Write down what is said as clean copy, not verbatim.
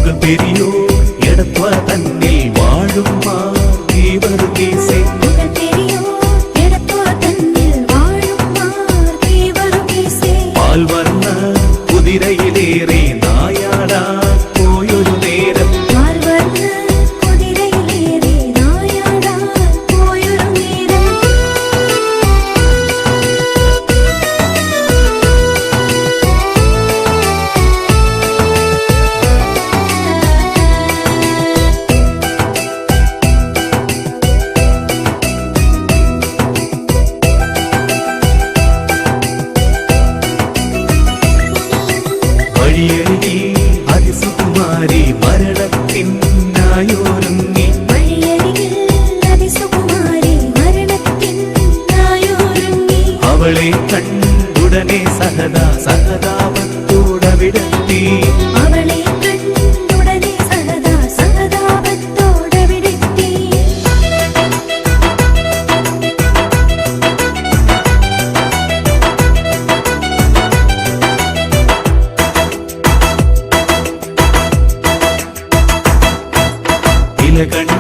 புகழ் பெரியோர் எடத்வா தன்னில் வாழும் மார்கீவருகீசே പാൽവർണ്ണ കുതിരയിലേറെ നായാടാ പോയൊരു നേരം വഴിയരികിൽ അതിസുകുമാരി മരണത്തിനായൊരുങ്ങി അവളെ കണ്ടുടനെ സഹതാപത്തോടവിടെത്തി കണ്ട